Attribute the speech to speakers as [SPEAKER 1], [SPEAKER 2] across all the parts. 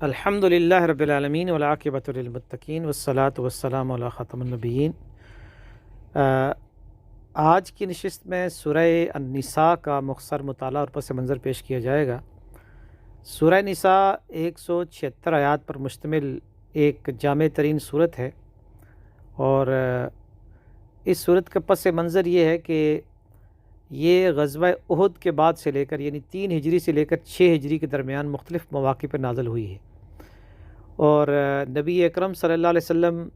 [SPEAKER 1] الحمد للہ رب العالمین والعاقبۃ للمتقین والصلاۃ والسلام علی خاتم النبیین۔ آج کی نشست میں سورہ النساء کا مختصر مطالعہ اور پس منظر پیش کیا جائے گا۔ سورہ نساء 176 آیات پر مشتمل ایک جامع ترین صورت ہے، اور اس صورت کا پس منظر یہ ہے کہ یہ غزوہ احد کے بعد سے لے کر یعنی 3 ہجری سے لے کر 6 ہجری کے درمیان مختلف مواقع پر نازل ہوئی ہے، اور نبی اکرم صلی اللہ علیہ وسلم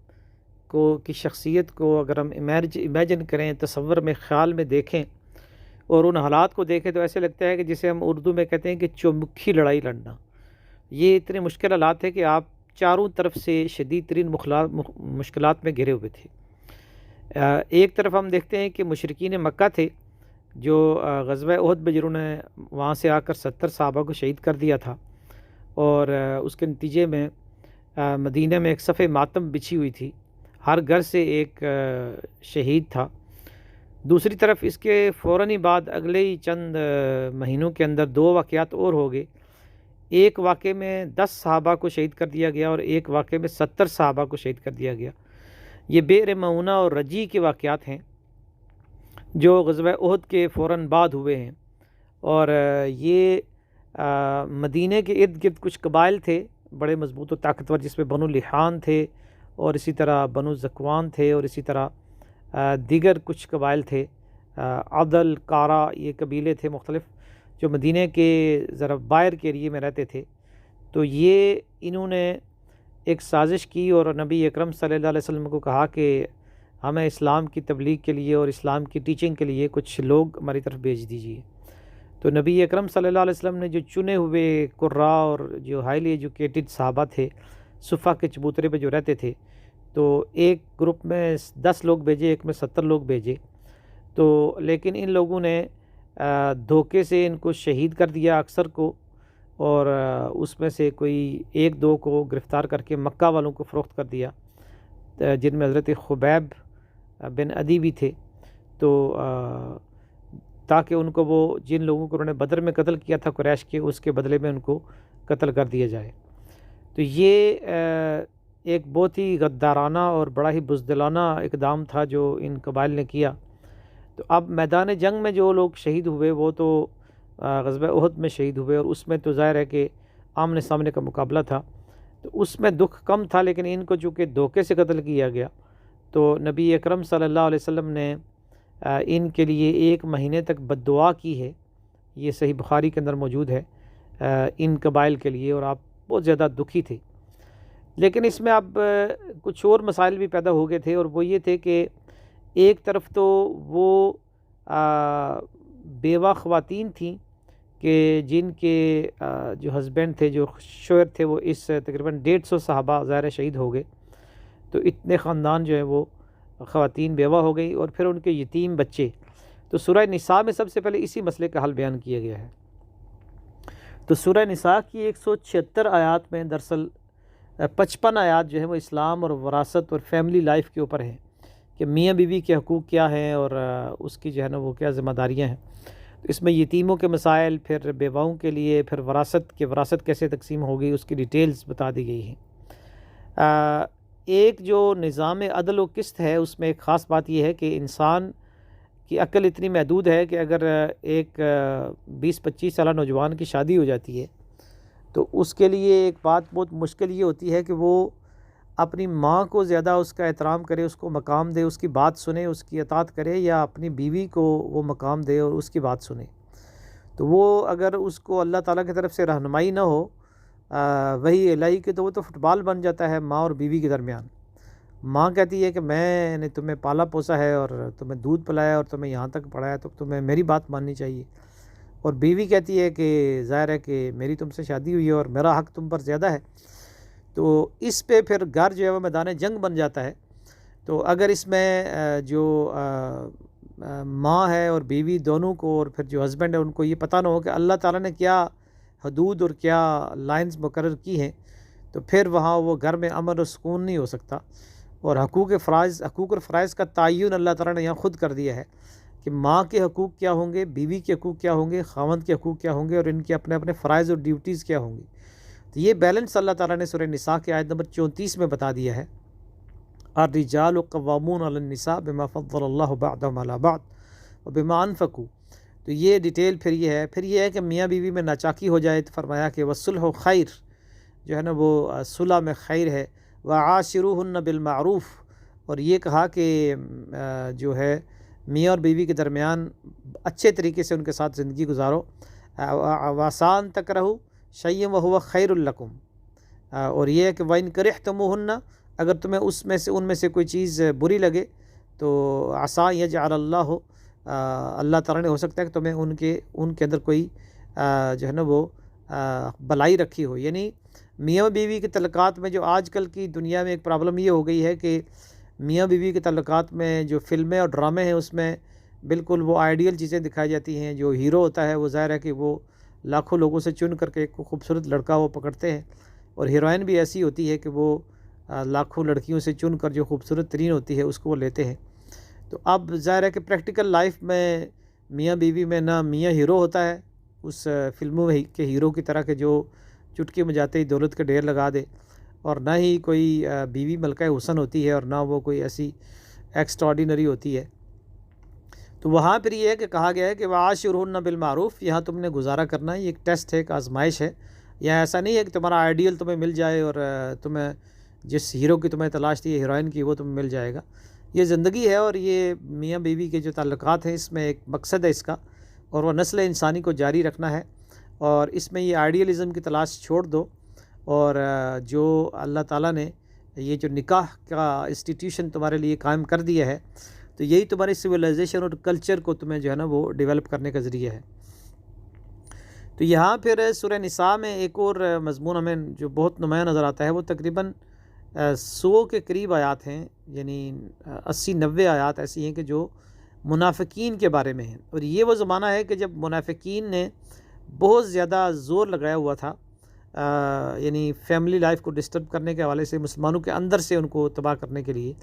[SPEAKER 1] کی شخصیت کو اگر ہم امیجن کریں، تصور میں، خیال میں دیکھیں اور ان حالات کو دیکھیں تو ایسے لگتا ہے کہ جسے ہم اردو میں کہتے ہیں کہ چومکھی لڑائی لڑنا۔ یہ اتنے مشکل حالات ہے کہ آپ چاروں طرف سے شدید ترین مشکلات میں گھرے ہوئے تھے۔ ایک طرف ہم دیکھتے ہیں کہ مشرکین مکہ تھے جو غزوہ احد میں جنہوں نے وہاں سے آ کر 70 صحابہ کو شہید کر دیا تھا، اور اس کے نتیجے میں مدینہ میں ایک صف ماتم بچھی ہوئی تھی، ہر گھر سے ایک شہید تھا۔ دوسری طرف اس کے فوراً بعد اگلے ہی چند مہینوں کے اندر 2 واقعات اور ہو گئے۔ ایک واقعے میں 10 صحابہ کو شہید کر دیا گیا اور ایک واقعے میں 70 صحابہ کو شہید کر دیا گیا۔ یہ بئر معونہ اور رجی کے واقعات ہیں جو غزوہ احد کے فوراً بعد ہوئے ہیں، اور یہ مدینہ کے ارد گرد کچھ قبائل تھے بڑے مضبوط و طاقتور، جس میں بنو لحان تھے اور اسی طرح بنو زکوان تھے، اور اسی طرح دیگر کچھ قبائل تھے، عدل، کارا، یہ قبیلے تھے مختلف جو مدینہ کے ذرا باہر کے ایریے میں رہتے تھے۔ تو یہ انہوں نے ایک سازش کی اور نبی اکرم صلی اللہ علیہ وسلم کو کہا کہ ہمیں اسلام کی تبلیغ کے لیے اور اسلام کی ٹیچنگ کے لیے کچھ لوگ ہماری طرف بھیج دیجیے۔ تو نبی اکرم صلی اللہ علیہ وسلم نے جو چنے ہوئے قراء اور جو ہائیلی ایجوکیٹڈ صحابہ تھے، صفہ کے چبوترے پہ جو رہتے تھے، تو ایک گروپ میں 10 لوگ بھیجے، ایک میں 70 لوگ بھیجے۔ تو لیکن ان لوگوں نے دھوکے سے ان کو شہید کر دیا اکثر کو، اور اس میں سے کوئی 1-2 کو گرفتار کر کے مکہ والوں کو فروخت کر دیا، جن میں حضرت خبیب بن عدی بھی تھے، تو تاکہ ان کو وہ جن لوگوں کو انہوں نے بدر میں قتل کیا تھا قریش کے، اس کے بدلے میں ان کو قتل کر دیا جائے۔ تو یہ ایک بہت ہی غدارانہ اور بڑا ہی بزدلانہ اقدام تھا جو ان قبائل نے کیا۔ تو اب میدان جنگ میں جو لوگ شہید ہوئے وہ تو غزوہ احد میں شہید ہوئے، اور اس میں تو ظاہر ہے کہ آمنے سامنے کا مقابلہ تھا، تو اس میں دکھ کم تھا، لیکن ان کو چونکہ دھوکے سے قتل کیا گیا تو نبی اکرم صلی اللہ علیہ وسلم نے ان کے لیے 1 مہینے تک بد دعا کی ہے۔ یہ صحیح بخاری کے اندر موجود ہے ان قبائل کے لیے، اور آپ بہت زیادہ دکھی تھے۔ لیکن اس میں اب کچھ اور مسائل بھی پیدا ہو گئے تھے، اور وہ یہ تھے کہ ایک طرف تو وہ بیوہ خواتین تھیں کہ جن کے جو ہسبینڈ تھے، جو شوہر تھے، وہ اس تقریباً 150 صحابہ ظاہر شہید ہو گئے، تو اتنے خاندان جو ہیں وہ خواتین بیوہ ہو گئی، اور پھر ان کے یتیم بچے۔ تو سورہ نساء میں سب سے پہلے اسی مسئلے کا حل بیان کیا گیا ہے۔ تو سورہ نساء کی 176 آیات میں دراصل 55 آیات جو ہیں وہ اسلام اور وراثت اور فیملی لائف کے اوپر ہیں کہ میاں بیوی کے حقوق کیا ہیں اور اس کی جو ہے نا وہ کیا ذمہ داریاں ہیں۔ تو اس میں یتیموں کے مسائل، پھر بیواؤں کے لیے، پھر وراثت کیسے تقسیم ہوگی، اس کی ڈیٹیلز بتا دی گئی ہیں۔ ایک جو نظام عدل و قسط ہے، اس میں ایک خاص بات یہ ہے کہ انسان کی عقل اتنی محدود ہے کہ اگر ایک 20-25 سالہ نوجوان کی شادی ہو جاتی ہے تو اس کے لیے ایک بات بہت مشکل یہ ہوتی ہے کہ وہ اپنی ماں کو زیادہ اس کا احترام کرے، اس کو مقام دے، اس کی بات سنے، اس کی اطاعت کرے، یا اپنی بیوی کو وہ مقام دے اور اس کی بات سنے۔ تو وہ اگر اس کو اللہ تعالیٰ کی طرف سے رہنمائی نہ ہو وہی الہی کے، تو وہ تو فٹ بال بن جاتا ہے ماں اور بیوی کے درمیان۔ ماں کہتی ہے کہ میں نے تمہیں پالا پوسا ہے اور تمہیں دودھ پلایا اور تمہیں یہاں تک پڑھایا، تو تمہیں میری بات ماننی چاہیے، اور بیوی کہتی ہے کہ ظاہر ہے کہ میری تم سے شادی ہوئی ہے اور میرا حق تم پر زیادہ ہے۔ تو اس پہ پھر گھر جو ہے وہ میدان جنگ بن جاتا ہے۔ تو اگر اس میں جو ماں ہے اور بیوی دونوں کو، اور پھر جو ہسبینڈ ہے، ان کو یہ پتہ نہ ہو کہ اللہ تعالیٰ نے کیا حدود اور کیا لائنز مقرر کی ہیں، تو پھر وہاں وہ گھر میں امن و سکون نہیں ہو سکتا۔ اور حقوق اور فرائض کا تعین اللہ تعالیٰ نے یہاں خود کر دیا ہے کہ ماں کے حقوق کیا ہوں گے، بیوی کے حقوق کیا ہوں گے، خاوند کے حقوق کیا ہوں گے، اور ان کے اپنے اپنے فرائض اور ڈیوٹیز کیا ہوں گی۔ تو یہ بیلنس اللہ تعالیٰ نے سورہ نساء کی آیت نمبر 34 میں بتا دیا ہے، الرجال قوامون علی النساء بما فضل اللہ بعضهم علی بعض وبما انفقوا۔ تو یہ ڈیٹیل پھر یہ ہے کہ میاں بیوی میں ناچاکی ہو جائے تو فرمایا کہ والصلح خیر، جو ہے نا وہ صلح میں خیر ہے، وعاشروہن بالمعروف، اور یہ کہا کہ جو ہے میاں اور بیوی کے درمیان اچھے طریقے سے ان کے ساتھ زندگی گزارو، وَعَسَىٰ أَن تَكْرَهُوا شَيْئًا وَهُوَ خَيْرٌ لَكُمْ، اور یہ ہے کہ وَإِن كَرِهْتُمُوهُنَّ، اگر تمہیں ان میں سے کوئی چیز بری لگے تو عَسَىٰ يَجْعَلَ اللّٰهُ، اللہ تعالیٰ نے ہو سکتا ہے کہ تمہیں ان کے اندر کوئی جو ہے نا وہ بلائی رکھی ہو۔ یعنی میاں بیوی کے تعلقات میں جو آج کل کی دنیا میں ایک پرابلم یہ ہو گئی ہے کہ میاں بیوی کے تعلقات میں جو فلمیں اور ڈرامے ہیں اس میں بالکل وہ آئیڈیل چیزیں دکھائی جاتی ہیں۔ جو ہیرو ہوتا ہے وہ ظاہر ہے کہ وہ لاکھوں لوگوں سے چن کر کے ایک خوبصورت لڑکا وہ پکڑتے ہیں، اور ہیروئن بھی ایسی ہوتی ہے کہ وہ لاکھوں لڑکیوں سے چن کر جو خوبصورت ترین ہوتی ہے اس کو وہ لیتے ہیں۔ تو اب ظاہر ہے کہ پریکٹیکل لائف میں میاں بیوی میں نہ میاں ہیرو ہوتا ہے اس فلموں کے ہیرو کی طرح کہ جو چٹکی میں جاتے ہی دولت کے ڈھیر لگا دے، اور نہ ہی کوئی بیوی ملکہ حسن ہوتی ہے، اور نہ وہ کوئی ایسی ایکسٹراڈینری ہوتی ہے۔ تو وہاں پھر یہ ہے کہ کہا گیا ہے کہ وَعَاشِرْهُنَّ بِالْمَعْرُوف، یہاں تم نے گزارا کرنا ہے، یہ ایک ٹیسٹ ہے، ایک آزمائش ہے۔ یہاں ایسا نہیں ہے کہ تمہارا آئیڈیل تمہیں مل جائے اور تمہیں جس ہیرو کی تمہیں تلاش تھی ہیروئن کی وہ تمہیں مل جائے گا۔ یہ زندگی ہے، اور یہ میاں بیوی کے جو تعلقات ہیں اس میں ایک مقصد ہے اس کا، اور وہ نسل انسانی کو جاری رکھنا ہے، اور اس میں یہ آئیڈیلزم کی تلاش چھوڑ دو، اور جو اللہ تعالیٰ نے یہ جو نکاح کا انسٹیٹیوشن تمہارے لیے قائم کر دیا ہے، تو یہی تمہاری سویلائزیشن اور کلچر کو تمہیں جو ہے نا وہ ڈیولپ کرنے کا ذریعہ ہے۔ تو یہاں پھر سورہ نساء میں ایک اور مضمون ہمیں جو بہت نمایاں نظر آتا ہے، وہ تقریباً 100 کے قریب آیات ہیں، یعنی 80-90 آیات ایسی ہیں کہ جو منافقین کے بارے میں ہیں، اور یہ وہ زمانہ ہے کہ جب منافقین نے بہت زیادہ زور لگایا ہوا تھا، یعنی فیملی لائف کو ڈسٹرب کرنے کے حوالے سے، مسلمانوں کے اندر سے ان کو تباہ کرنے کے لیے۔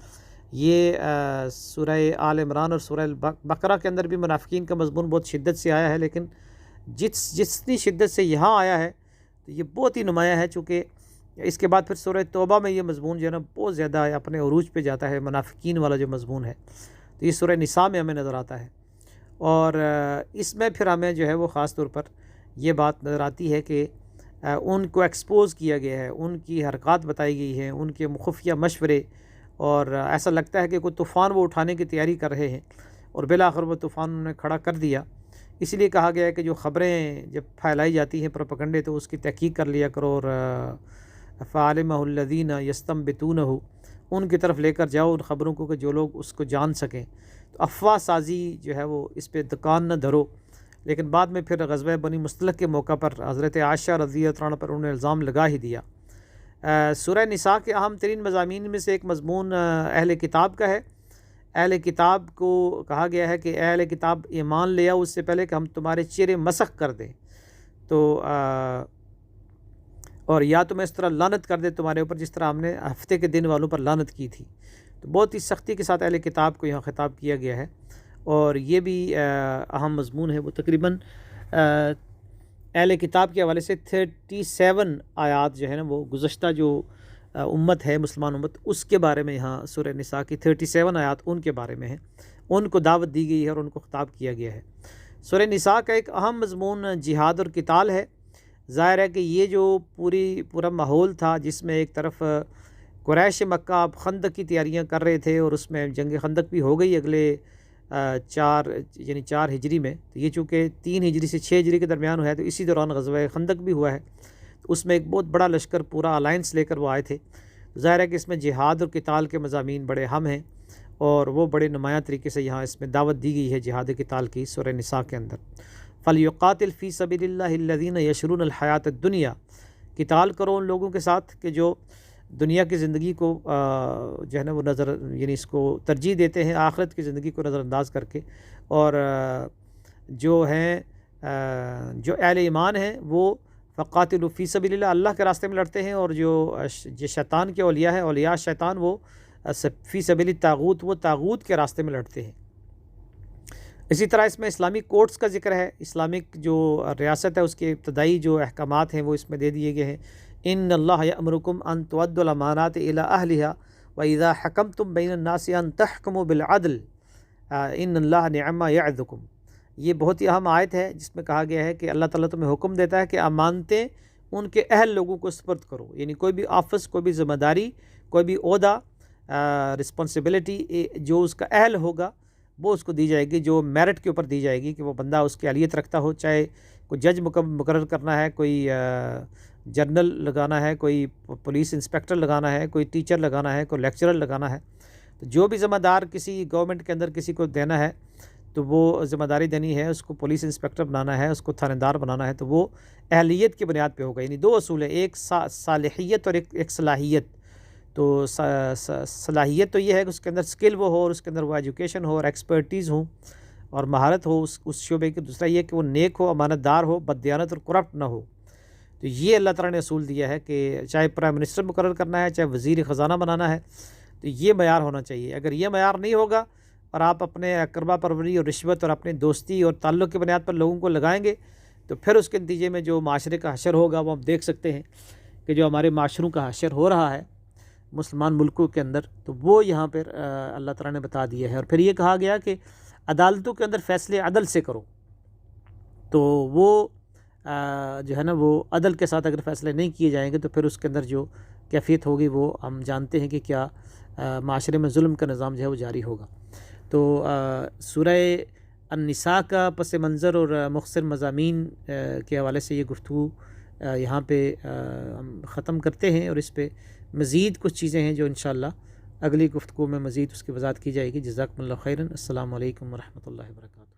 [SPEAKER 1] یہ سورہ آل عمران اور سورہ بقرہ کے اندر بھی منافقین کا مضمون بہت شدت سے آیا ہے، لیکن جتنی شدت سے یہاں آیا ہے تو یہ بہت ہی نمایاں ہے، چونکہ اس کے بعد پھر سورہ توبہ میں یہ مضمون جو ہے نا بہت زیادہ اپنے عروج پہ جاتا ہے، منافقین والا جو مضمون ہے، تو یہ سورہ نساء میں ہمیں نظر آتا ہے، اور اس میں پھر ہمیں جو ہے وہ خاص طور پر یہ بات نظر آتی ہے کہ ان کو ایکسپوز کیا گیا ہے، ان کی حرکات بتائی گئی ہیں، ان کے خفیہ مشورے، اور ایسا لگتا ہے کہ کوئی طوفان وہ اٹھانے کی تیاری کر رہے ہیں، اور بالآخر وہ طوفان انہوں نے کھڑا کر دیا۔ اس لیے کہا گیا ہے کہ جو خبریں جب پھیلائی جاتی ہیں پروپیگنڈے، تو اس کی تحقیق کر لیا کرو، اور فَعَلِمَهُ الَّذِينَ يَسْتَنبِطُونَهُ، ان کی طرف لے کر جاؤ ان خبروں کو کہ جو لوگ اس کو جان سکیں۔ تو افواہ سازی جو ہے وہ اس پہ دکان نہ دھرو۔ لیکن بعد میں پھر غزوہ بنی مصطلق کے موقع پر حضرت عائشہ رضی اللہ عنہ پر انہوں نے الزام لگا ہی دیا۔ سورہ نساء کے اہم ترین مضامین میں سے ایک مضمون اہل کتاب کا ہے۔ اہل کتاب کو کہا گیا ہے کہ اہل کتاب ایمان لے آؤ اس سے پہلے کہ ہم تمہارے چہرے مسخ کر دیں، تو اور یا تمہیں اس طرح لعنت کر دے تمہارے اوپر جس طرح ہم نے ہفتے کے دن والوں پر لعنت کی تھی۔ تو بہت ہی سختی کے ساتھ اہل کتاب کو یہاں خطاب کیا گیا ہے، اور یہ بھی اہم مضمون ہے۔ وہ تقریباً اہل کتاب کے حوالے سے 37 آیات جو ہے نا وہ گزشتہ جو امت ہے مسلمان امت، اس کے بارے میں یہاں سورہ نساء کی 37 آیات ان کے بارے میں ہیں، ان کو دعوت دی گئی ہے اور ان کو خطاب کیا گیا ہے۔ سورہ نساء کا ایک اہم مضمون جہاد اور قتال ہے۔ ظاہر ہے کہ یہ جو پورا ماحول تھا جس میں ایک طرف قریش مکہ اب خندق کی تیاریاں کر رہے تھے، اور اس میں جنگ خندق بھی ہو گئی اگلے 4 ہجری میں، تو یہ چونکہ 3 ہجری سے 6 ہجری کے درمیان ہوا ہے، تو اسی دوران غزوہ خندق بھی ہوا ہے، تو اس میں ایک بہت بڑا لشکر پورا الائنس لے کر وہ آئے تھے۔ ظاہر ہے کہ اس میں جہاد اور قتال کے مضامین بڑے اہم ہیں، اور وہ بڑے نمایاں طریقے سے یہاں اس میں دعوت دی گئی ہے جہاد قتال کی سورہ نساء کے اندر۔ فَلْيُقَاتِلْ فِي سَبِيلِ اللَّهِ الَّذِينَ يَشْرُونَ الْحَيَاةَ الدُّنْيَا، قتال کرو ان لوگوں کے ساتھ کہ جو دنیا کی زندگی کو جو ہے نا وہ یعنی اس کو ترجیح دیتے ہیں آخرت کی زندگی کو نظر انداز کر کے، اور جو ہیں جو اہل ایمان ہیں وہ فَقَاتِلُوا فِي سَبِيلِ اللَّهِ، اللہ کے راستے میں لڑتے ہیں، اور جو شیطان کے اولیاء ہیں، اولیاء شیطان، وہ فی سبیل الطاغوت، وہ طاغوت کے راستے میں لڑتے ہیں۔ اسی طرح اس میں اسلامی کورٹس کا ذکر ہے، اسلامک جو ریاست ہے اس کے ابتدائی جو احکامات ہیں وہ اس میں دے دیے گئے ہیں۔ ان اللہ یأمرکم ان تؤدوا الامانات الی اہلھا واذا حکمتم بین الناس ان تحکموا بالعدل ان اللہ نعم ما یعظکم۔ یہ بہت ہی اہم آیت ہے جس میں کہا گیا ہے کہ اللہ تعالیٰ تمہیں حکم دیتا ہے کہ امانتیں ان کے اہل لوگوں کو سپرد کرو، یعنی کوئی بھی آفس، کوئی بھی ذمہ داری، کوئی بھی عہدہ، رسپانسبلٹی جو اس کا اہل ہوگا وہ اس کو دی جائے گی، جو میرٹ کے اوپر دی جائے گی کہ وہ بندہ اس کی اہلیت رکھتا ہو، چاہے کوئی جج مقرر کرنا ہے، کوئی جرنل لگانا ہے، کوئی پولیس انسپیکٹر لگانا ہے، کوئی ٹیچر لگانا ہے، کوئی لیکچرر لگانا ہے، تو جو بھی ذمہ دار کسی گورنمنٹ کے اندر کسی کو دینا ہے تو وہ ذمہ داری دینی ہے، اس کو پولیس انسپیکٹر بنانا ہے، اس کو تھانے دار بنانا ہے، تو وہ اہلیت کی بنیاد پہ ہوگا۔ یعنی دو اصول ہیں، ایک صالحیت اور ایک صلاحیت۔ تو صلاحیت تو یہ ہے کہ اس کے اندر سکل وہ ہو، اور اس کے اندر وہ ایجوکیشن ہو اور ایکسپرٹیز ہوں اور مہارت ہو اس شعبے کی۔ دوسرا یہ کہ وہ نیک ہو، امانت دار ہو، بددیانت اور کرپٹ نہ ہو۔ تو یہ اللہ تعالیٰ نے اصول دیا ہے کہ چاہے پرائم منسٹر مقرر کرنا ہے، چاہے وزیر خزانہ بنانا ہے، تو یہ معیار ہونا چاہیے۔ اگر یہ معیار نہیں ہوگا اور آپ اپنے اقربا پروری اور رشوت اور اپنے دوستی اور تعلق کی بنیاد پر لوگوں کو لگائیں گے تو پھر اس کے نتیجے میں جو معاشرے کا حشر ہوگا وہ ہم دیکھ سکتے ہیں کہ جو ہمارے معاشروں کا حشر ہو رہا ہے مسلمان ملکوں کے اندر، تو وہ یہاں پر اللہ تعالیٰ نے بتا دیا ہے۔ اور پھر یہ کہا گیا کہ عدالتوں کے اندر فیصلے عدل سے کرو، تو وہ جو ہے نا وہ عدل کے ساتھ اگر فیصلے نہیں کیے جائیں گے تو پھر اس کے اندر جو کیفیت ہوگی وہ ہم جانتے ہیں کہ کیا معاشرے میں ظلم کا نظام جو ہے وہ جاری ہوگا۔ تو سورہ النساء کا پس منظر اور مختصر مضامین کے حوالے سے یہ گفتگو یہاں پہ ہم ختم کرتے ہیں، اور اس پہ مزید کچھ چیزیں ہیں جو انشاءاللہ اگلی گفتگو میں مزید اس کی وضاحت کی جائے گی۔ جزاکم اللہ خیراً۔ السلام علیکم ورحمۃ اللہ وبرکاتہ۔